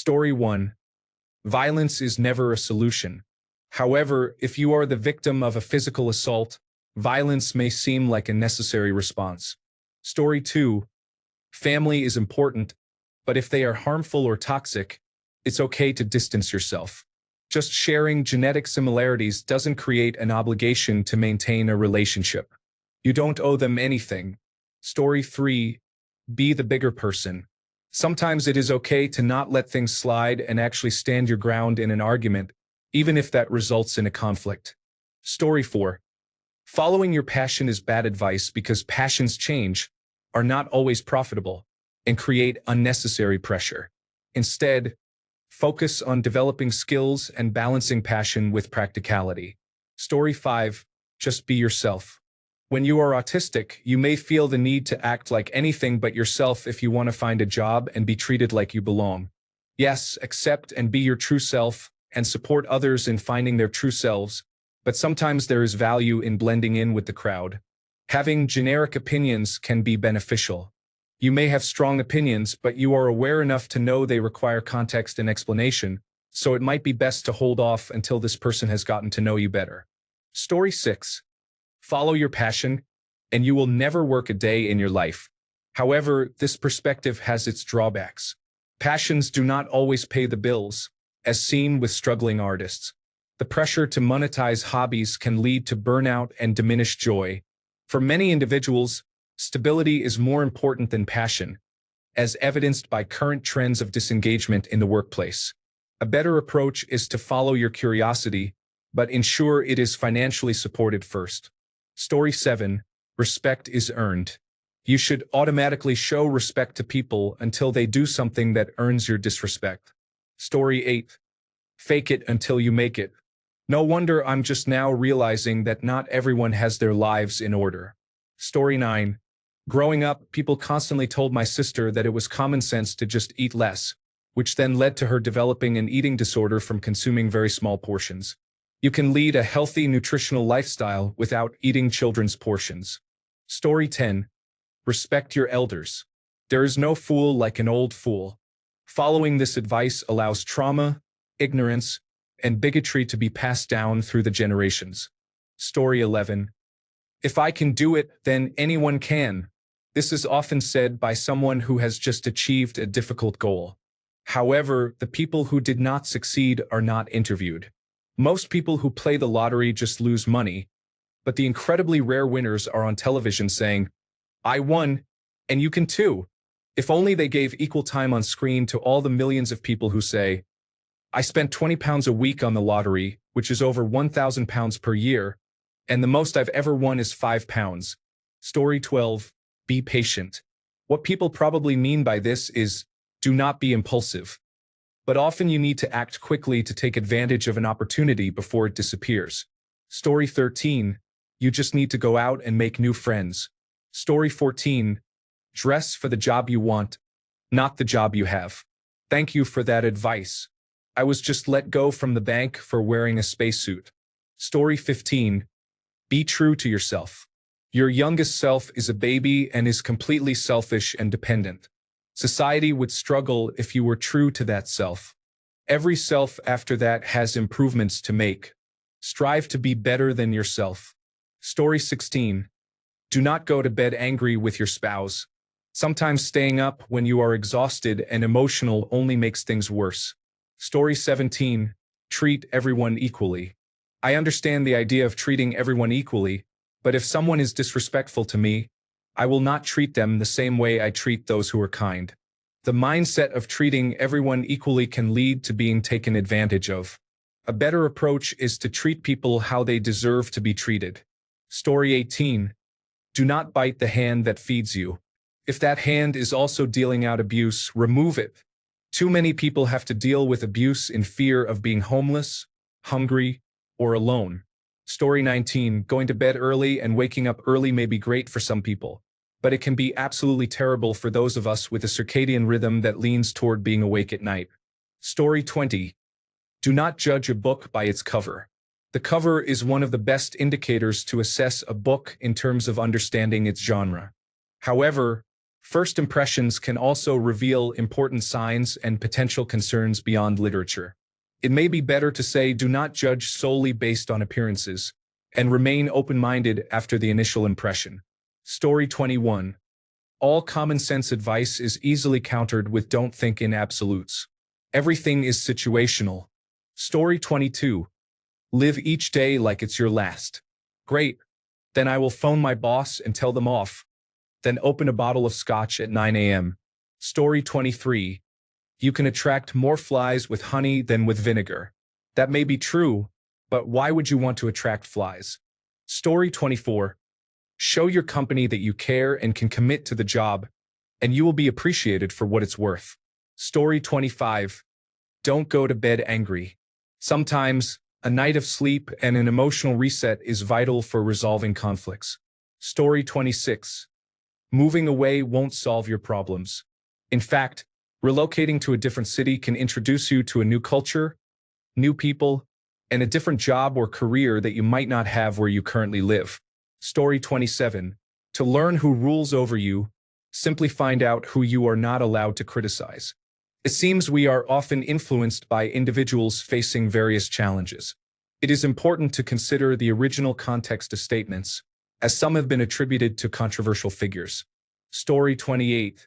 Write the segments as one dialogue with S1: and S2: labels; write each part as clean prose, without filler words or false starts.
S1: Story 1. Violence is never a solution. However, if you are the victim of a physical assault, violence may seem like a necessary response. Story 2. Family is important, but if they are harmful or toxic, it's okay to distance yourself. Just sharing genetic similarities doesn't create an obligation to maintain a relationship. You don't owe them anything. Story 3. Be the bigger person. Sometimes it is okay to not let things slide and actually stand your ground in an argument, even if that results in a conflict. Story 4. Following your passion is bad advice because passions change, are not always profitable, and create unnecessary pressure. Instead, focus on developing skills and balancing passion with practicality. Story 5. Just be yourself. When you are autistic, you may feel the need to act like anything but yourself if you want to find a job and be treated like you belong. Yes, accept and be your true self, and support others in finding their true selves, but sometimes there is value in blending in with the crowd. Having generic opinions can be beneficial. You may have strong opinions, but you are aware enough to know they require context and explanation, so it might be best to hold off until this person has gotten to know you better. Story 6. Follow your passion, and you will never work a day in your life. However, this perspective has its drawbacks. Passions do not always pay the bills, as seen with struggling artists. The pressure to monetize hobbies can lead to burnout and diminished joy. For many individuals, stability is more important than passion, as evidenced by current trends of disengagement in the workplace. A better approach is to follow your curiosity, but ensure it is financially supported first. Story 7. Respect is earned. You should automatically show respect to people until they do something that earns your disrespect. Story 8. Fake it until you make it. No wonder I'm just now realizing that not everyone has their lives in order. Story 9. Growing up, people constantly told my sister that it was common sense to just eat less, which then led to her developing an eating disorder from consuming very small portions. You can lead a healthy, nutritional lifestyle without eating children's portions. Story 10. Respect your elders. There is no fool like an old fool. Following this advice allows trauma, ignorance, and bigotry to be passed down through the generations. Story 11. If I can do it, then anyone can. This is often said by someone who has just achieved a difficult goal. However, the people who did not succeed are not interviewed. Most people who play the lottery just lose money, but the incredibly rare winners are on television saying, "I won, and you can too." If only they gave equal time on screen to all the millions of people who say, "I spent £20 a week on the lottery, which is over £1,000 per year, and the most I've ever won is £5. Story 12. Be patient. What people probably mean by this is, do not be impulsive. But often you need to act quickly to take advantage of an opportunity before it disappears. Story 13. You just need to go out and make new friends. Story 14. Dress for the job you want, not the job you have. Thank you for that advice. I was just let go from the bank for wearing a spacesuit. Story 15. Be true to yourself. Your youngest self is a baby and is completely selfish and dependent. Society would struggle if you were true to that self. Every self after that has improvements to make. Strive to be better than yourself. Story 16. Do not go to bed angry with your spouse. Sometimes staying up when you are exhausted and emotional only makes things worse. Story 17. Treat everyone equally. I understand the idea of treating everyone equally, but if someone is disrespectful to me, I will not treat them the same way I treat those who are kind. The mindset of treating everyone equally can lead to being taken advantage of. A better approach is to treat people how they deserve to be treated. Story 18. Do not bite the hand that feeds you. If that hand is also dealing out abuse, remove it. Too many people have to deal with abuse in fear of being homeless, hungry, or alone. Story 19. Going to bed early and waking up early may be great for some people, but it can be absolutely terrible for those of us with a circadian rhythm that leans toward being awake at night. Story 20. Do not judge a book by its cover. The cover is one of the best indicators to assess a book in terms of understanding its genre. However, First impressions can also reveal important signs and potential concerns beyond literature. It may be better to say do not judge solely based on appearances, and remain open-minded after the initial impression. Story 21. All common sense advice is easily countered with don't think in absolutes. Everything is situational. Story 22. Live each day like it's your last. Great. Then I will phone my boss and tell them off. Then open a bottle of scotch at 9 a.m. Story 23. You can attract more flies with honey than with vinegar. That may be true, but why would you want to attract flies? Story 24. Show your company that you care and can commit to the job, and you will be appreciated for what it's worth. Story 25. Don't go to bed angry. Sometimes, a night of sleep and an emotional reset is vital for resolving conflicts. Story 26. Moving away won't solve your problems. In fact, relocating to a different city can introduce you to a new culture, new people, and a different job or career that you might not have where you currently live. Story 27. To learn who rules over you, simply find out who you are not allowed to criticize. It seems we are often influenced by individuals facing various challenges. It is important to consider the original context of statements, as some have been attributed to controversial figures. Story 28.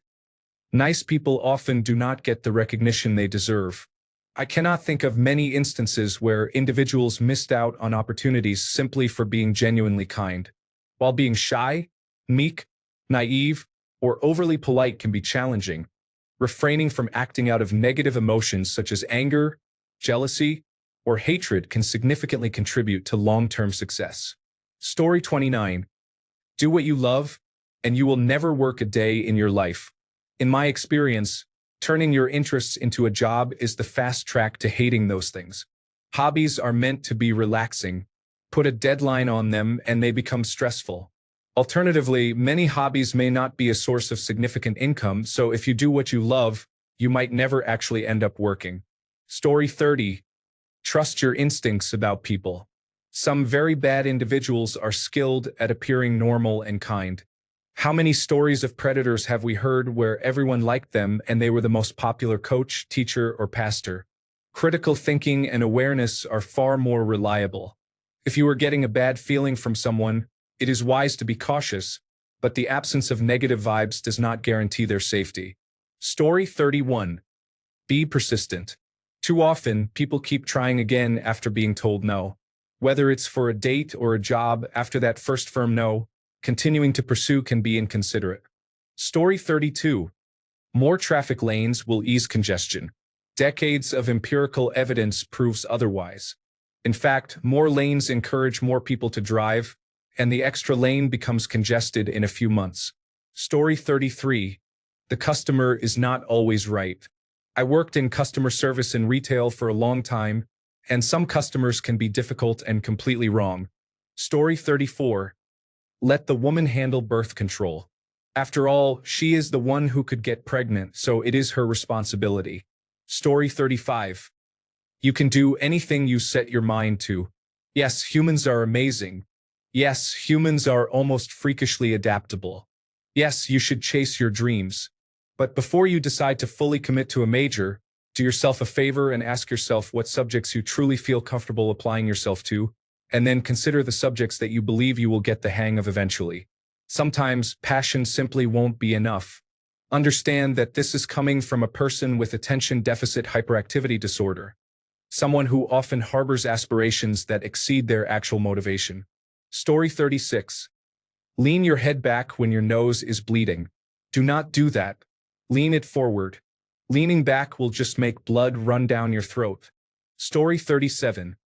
S1: Nice people often do not get the recognition they deserve. I cannot think of many instances where individuals missed out on opportunities simply for being genuinely kind. While being shy, meek, naive, or overly polite can be challenging, refraining from acting out of negative emotions such as anger, jealousy, or hatred can significantly contribute to long-term success. Story 29. Do what you love, and you will never work a day in your life. In my experience, turning your interests into a job is the fast track to hating those things. Hobbies are meant to be relaxing. Put a deadline on them and they become stressful. Alternatively, many hobbies may not be a source of significant income, so if you do what you love, you might never actually end up working. Story 30. Trust your instincts about people. Some very bad individuals are skilled at appearing normal and kind. How many stories of predators have we heard where everyone liked them and they were the most popular coach, teacher, or pastor? Critical thinking and awareness are far more reliable. If you are getting a bad feeling from someone, it is wise to be cautious, but the absence of negative vibes does not guarantee their safety. Story 31. Be persistent. Too often, people keep trying again after being told no. Whether it's for a date or a job, after that first firm no, continuing to pursue can be inconsiderate. Story 32. More traffic lanes will ease congestion. Decades of empirical evidence proves otherwise. In fact, more lanes encourage more people to drive, and the extra lane becomes congested in a few months. Story 33. The customer is not always right. I worked in customer service in retail for a long time, and some customers can be difficult and completely wrong. Story 34. Let the woman handle birth control. After all, she is the one who could get pregnant, so it is her responsibility. Story 35. You can do anything you set your mind to. Yes, humans are amazing. Yes, humans are almost freakishly adaptable. Yes, you should chase your dreams. But before you decide to fully commit to a major, do yourself a favor and ask yourself what subjects you truly feel comfortable applying yourself to, and then consider the subjects that you believe you will get the hang of eventually. Sometimes, passion simply won't be enough. Understand that this is coming from a person with attention deficit hyperactivity disorder, someone who often harbors aspirations that exceed their actual motivation. Story 36. Lean your head back when your nose is bleeding. Do not do that. Lean it forward. Leaning back will just make blood run down your throat. Story 37.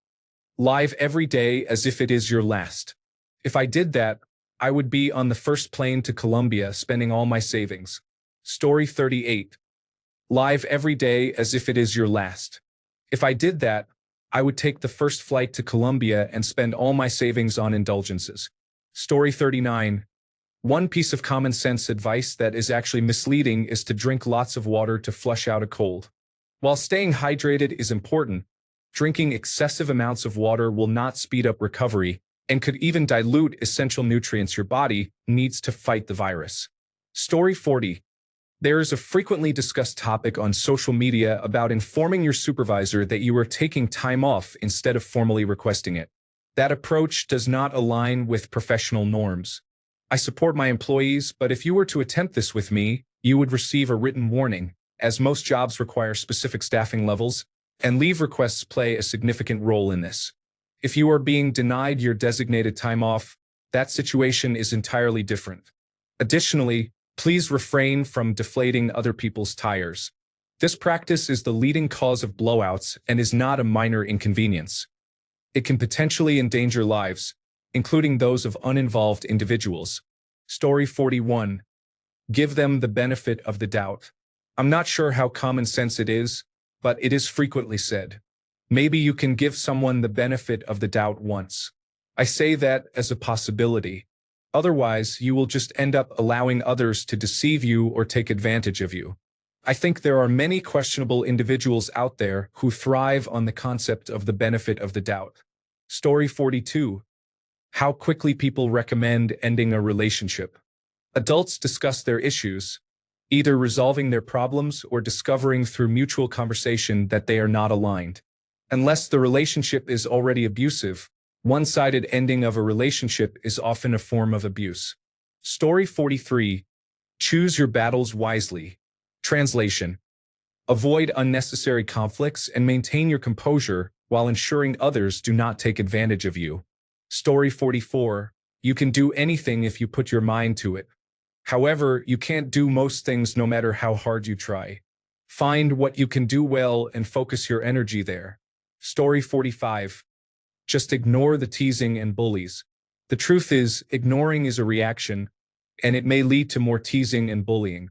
S1: Live every day as if it is your last. If I did that, I would be on the first plane to Colombia spending all my savings. Story 38. Live every day as if it is your last. If I did that, I would take the first flight to Colombia and spend all my savings on indulgences. Story 39. One piece of common sense advice that is actually misleading is to drink lots of water to flush out a cold. While staying hydrated is important, drinking excessive amounts of water will not speed up recovery and could even dilute essential nutrients your body needs to fight the virus. Story 40. There is a frequently discussed topic on social media about informing your supervisor that you are taking time off instead of formally requesting it. That approach does not align with professional norms. I support my employees, but if you were to attempt this with me, you would receive a written warning, as most jobs require specific staffing levels, and leave requests play a significant role in this. If you are being denied your designated time off, that situation is entirely different. Additionally, please refrain from deflating other people's tires. This practice is the leading cause of blowouts and is not a minor inconvenience. It can potentially endanger lives, including those of uninvolved individuals. Story 41. Give them the benefit of the doubt. I'm not sure how common sense it is, but it is frequently said. Maybe you can give someone the benefit of the doubt once. I say that as a possibility. Otherwise, you will just end up allowing others to deceive you or take advantage of you. I think there are many questionable individuals out there who thrive on the concept of the benefit of the doubt. Story 42. How quickly people recommend ending a relationship. Adults discuss their issues, either resolving their problems or discovering through mutual conversation that they are not aligned. Unless the relationship is already abusive, one-sided ending of a relationship is often a form of abuse. Story 43. Choose your battles wisely. Translation. Avoid unnecessary conflicts and maintain your composure while ensuring others do not take advantage of you. Story 44. You can do anything if you put your mind to it. However, you can't do most things no matter how hard you try. Find what you can do well and focus your energy there. Story 45. Just ignore the teasing and bullies. The truth is, ignoring is a reaction, and it may lead to more teasing and bullying.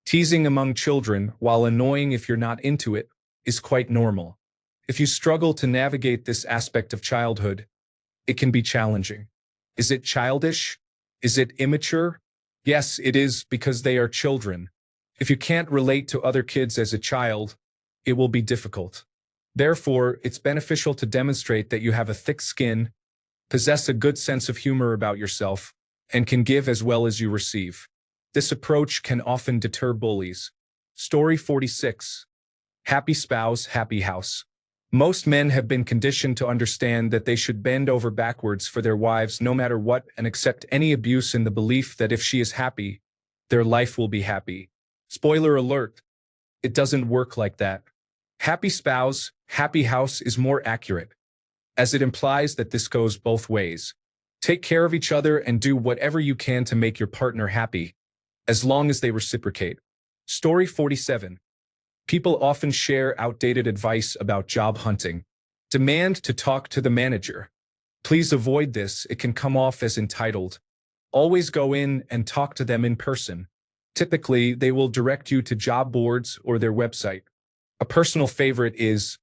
S1: Teasing among children, while annoying if you're not into it, is quite normal. If you struggle to navigate this aspect of childhood, it can be challenging. Is it childish? Is it immature? Yes, it is, because they are children. If you can't relate to other kids as a child, it will be difficult. Therefore, it's beneficial to demonstrate that you have a thick skin, possess a good sense of humor about yourself, and can give as well as you receive. This approach can often deter bullies. Story 46. Happy spouse, happy house. Most men have been conditioned to understand that they should bend over backwards for their wives no matter what and accept any abuse in the belief that if she is happy, their life will be happy. Spoiler alert, it doesn't work like that. Happy spouse, happy house is more accurate, as it implies that this goes both ways. Take care of each other and do whatever you can to make your partner happy, as long as they reciprocate. Story 47. People often share outdated advice about job hunting. Demand to talk to the manager. Please avoid this, it can come off as entitled. Always go in and talk to them in person. Typically, they will direct you to job boards or their website. A personal favorite is,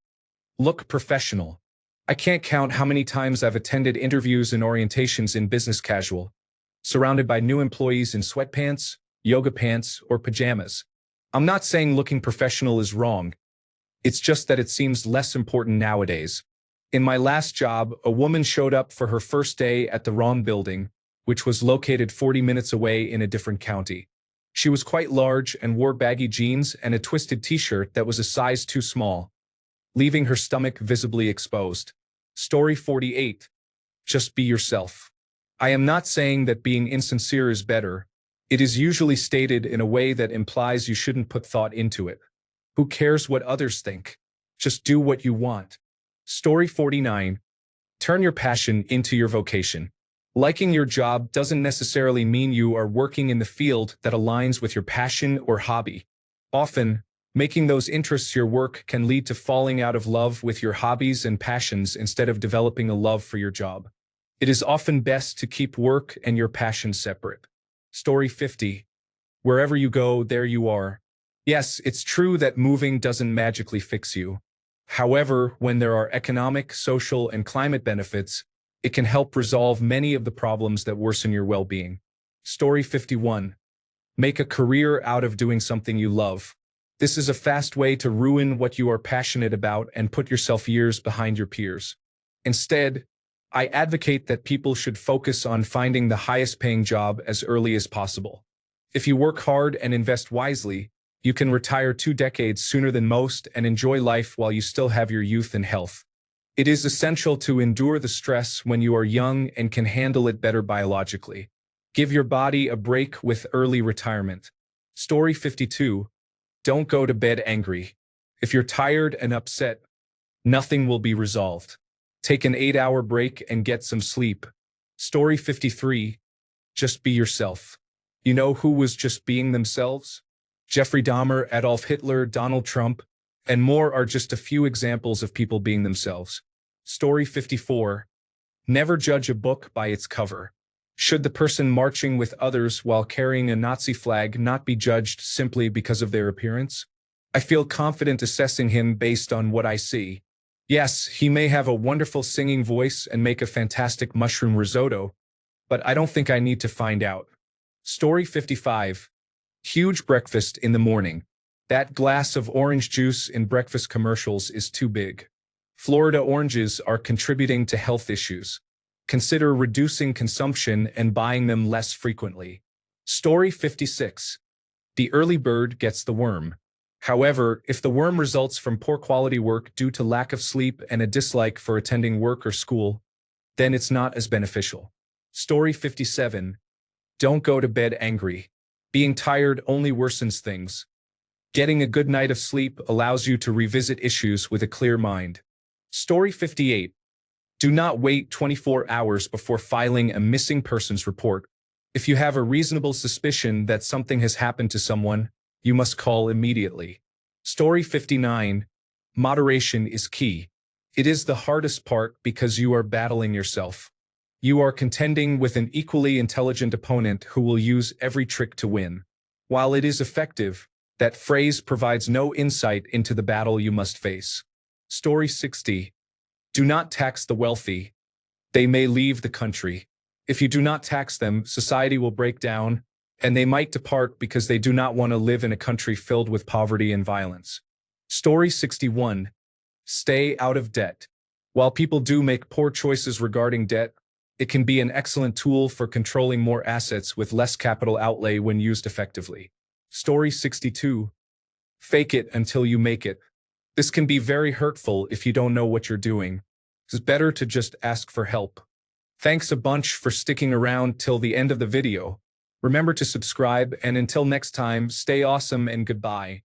S1: look professional. I can't count how many times I've attended interviews and orientations in business casual, surrounded by new employees in sweatpants, yoga pants, or pajamas. I'm not saying looking professional is wrong. It's just that it seems less important nowadays. In my last job, a woman showed up for her first day at the wrong building, which was located 40 minutes away in a different county. She was quite large and wore baggy jeans and a twisted t-shirt that was a size too small, leaving her stomach visibly exposed. Story 48. Just be yourself. I am not saying that being insincere is better. It is usually stated in a way that implies you shouldn't put thought into it. Who cares what others think? Just do what you want. Story 49. Turn your passion into your vocation. Liking your job doesn't necessarily mean you are working in the field that aligns with your passion or hobby. Often, making those interests your work can lead to falling out of love with your hobbies and passions instead of developing a love for your job. It is often best to keep work and your passion separate. Story 50. Wherever you go, there you are. Yes, it's true that moving doesn't magically fix you. However, when there are economic, social, and climate benefits, it can help resolve many of the problems that worsen your well-being. Story 51. Make a career out of doing something you love. This is a fast way to ruin what you are passionate about and put yourself years behind your peers. Instead, I advocate that people should focus on finding the highest-paying job as early as possible. If you work hard and invest wisely, You can retire 2 decades sooner than most and enjoy life while you still have your youth and health. It is essential to endure the stress when you are young and can handle it better biologically. Give your body a break with early retirement. Story 52. Don't go to bed angry. If you're tired and upset, nothing will be resolved. Take an 8-hour break and get some sleep. Story 53. Just be yourself. You know who was just being themselves? Jeffrey Dahmer, Adolf Hitler, Donald Trump, and more are just a few examples of people being themselves. Story 54. Never judge a book by its cover. Should the person marching with others while carrying a Nazi flag not be judged simply because of their appearance? I feel confident assessing him based on what I see. Yes, he may have a wonderful singing voice and make a fantastic mushroom risotto, but I don't think I need to find out. Story 55. Huge breakfast in the morning. That glass of orange juice in breakfast commercials is too big. Florida oranges are contributing to health issues. Consider reducing consumption and buying them less frequently. Story 56. The early bird gets the worm. However, if the worm results from poor quality work due to lack of sleep and a dislike for attending work or school, then it's not as beneficial. Story 57. Don't go to bed angry. Being tired only worsens things. Getting a good night of sleep allows you to revisit issues with a clear mind. Story 58. Do not wait 24 hours before filing a missing persons report. If you have a reasonable suspicion that something has happened to someone, you must call immediately. Story 59. Moderation is key. It is the hardest part because you are battling yourself. You are contending with an equally intelligent opponent who will use every trick to win. While it is effective, that phrase provides no insight into the battle you must face. Story 60. Do not tax the wealthy. They may leave the country. If you do not tax them, society will break down, and they might depart because they do not want to live in a country filled with poverty and violence. Story 61. Stay out of debt. While people do make poor choices regarding debt, it can be an excellent tool for controlling more assets with less capital outlay when used effectively. Story 62. Fake it until you make it. This can be very hurtful if you don't know what you're doing. It's better to just ask for help. Thanks a bunch for sticking around till the end of the video. Remember to subscribe, and until next time, stay awesome and goodbye.